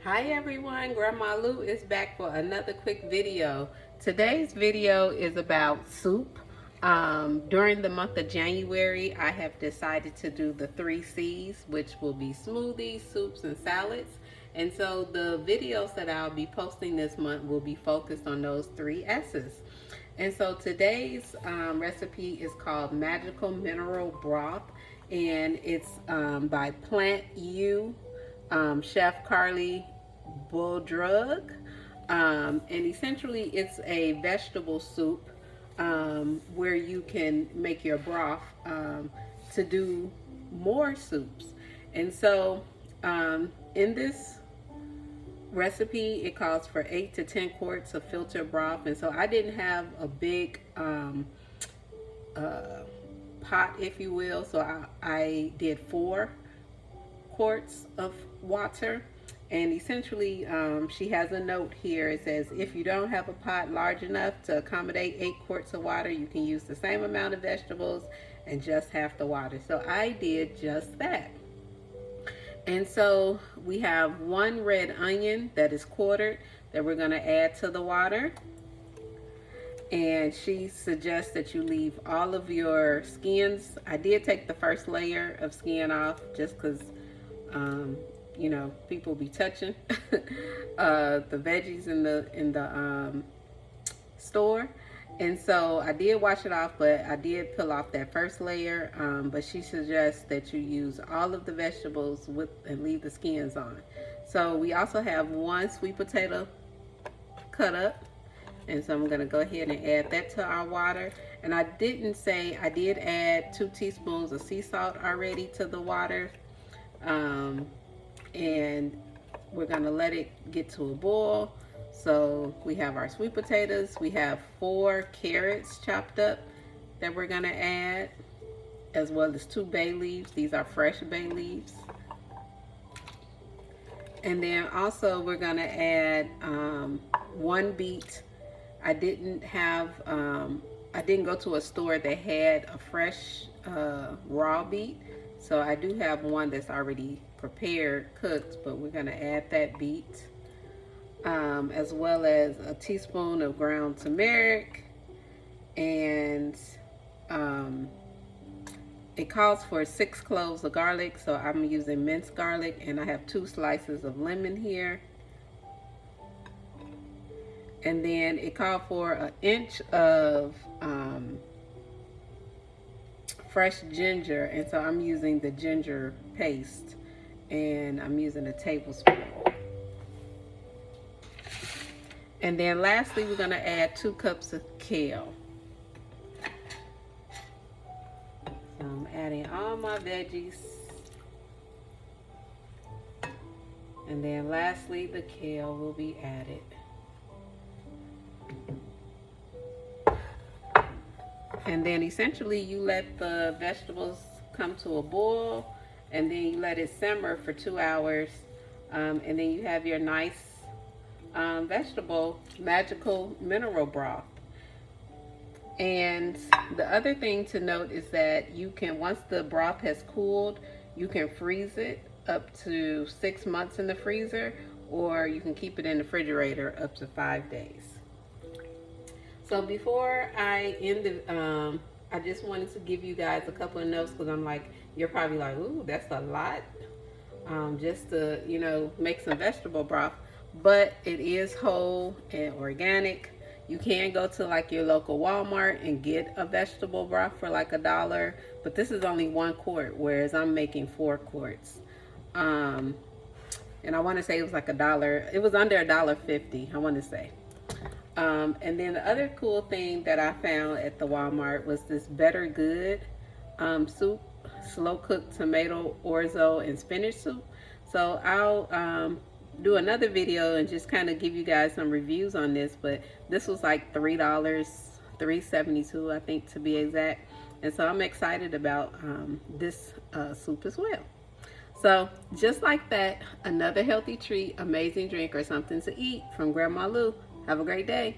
Hi everyone, Grandma Lou is back for another quick video. Today's video is about soup. During the month of January, I have decided to do the 3 C's, which will be smoothies, soups, and salads. And so the videos that I'll be posting this month will be focused on those 3 S's. And so today's recipe is called Magical Mineral Broth, and it's by PlantYou, Chef Carleigh Bodrug, and essentially it's a vegetable soup where you can make your broth to do more soups. And so in this recipe, it calls for 8 to 10 quarts of filtered broth, and so I didn't have a big pot, if you will, so I did 4 quarts of water. And essentially she has a note here. It says if you don't have a pot large enough to accommodate 8 quarts of water, you can use the same amount of vegetables and just half the water. So I did just that. And so we have 1 red onion that is quartered that we're going to add to the water. And she suggests that you leave all of your skins. I did take the first layer of skin off just because you know, people be touching the veggies in the store, and so I did wash it off, but I did peel off that first layer. But she suggests that you use all of the vegetables and leave the skins on. So we also have 1 sweet potato cut up, and so I'm going to go ahead and add that to our water. And I didn't say I did add 2 teaspoons of sea salt already to the water. And we're gonna let it get to a boil. So we have our sweet potatoes, we have 4 carrots chopped up that we're gonna add, as well as 2 bay leaves. These are fresh bay leaves. And then also we're gonna add 1 beet. I didn't go to a store that had a fresh raw beet, so I do have one that's already prepared, cooked, but we're going to add that beet, as well as a teaspoon of ground turmeric. And it calls for 6 cloves of garlic, so I'm using minced garlic, and I have 2 slices of lemon here. And then it called for 1 inch of fresh ginger, and so I'm using the ginger paste, and I'm using a tablespoon. And then lastly, we're going to add 2 cups of kale. So I'm adding all my veggies. And then lastly, the kale will be added. And then essentially you let the vegetables come to a boil, and then you let it simmer for 2 hours, and then you have your nice vegetable magical mineral broth. And the other thing to note is that you can, once the broth has cooled, you can freeze it up to 6 months in the freezer, or you can keep it in the refrigerator up to 5 days. So before I end the, I just wanted to give you guys a couple of notes, because I'm like, you're probably like, ooh, that's a lot, just to, you know, make some vegetable broth. But it is whole and organic. You can go to like your local Walmart and get a vegetable broth for like $1, but this is only 1 quart, whereas I'm making 4 quarts. And I want to say it was like $1. It was under $1.50, I want to say. And then the other cool thing that I found at the Walmart was this Better Good soup, slow cooked tomato, orzo, and spinach soup. So I'll do another video and just kind of give you guys some reviews on this, but this was like $3, $3.72 I think, to be exact. And so I'm excited about this soup as well. So just like that, another healthy treat, amazing drink, or something to eat from Grandma Lou. Have a great day.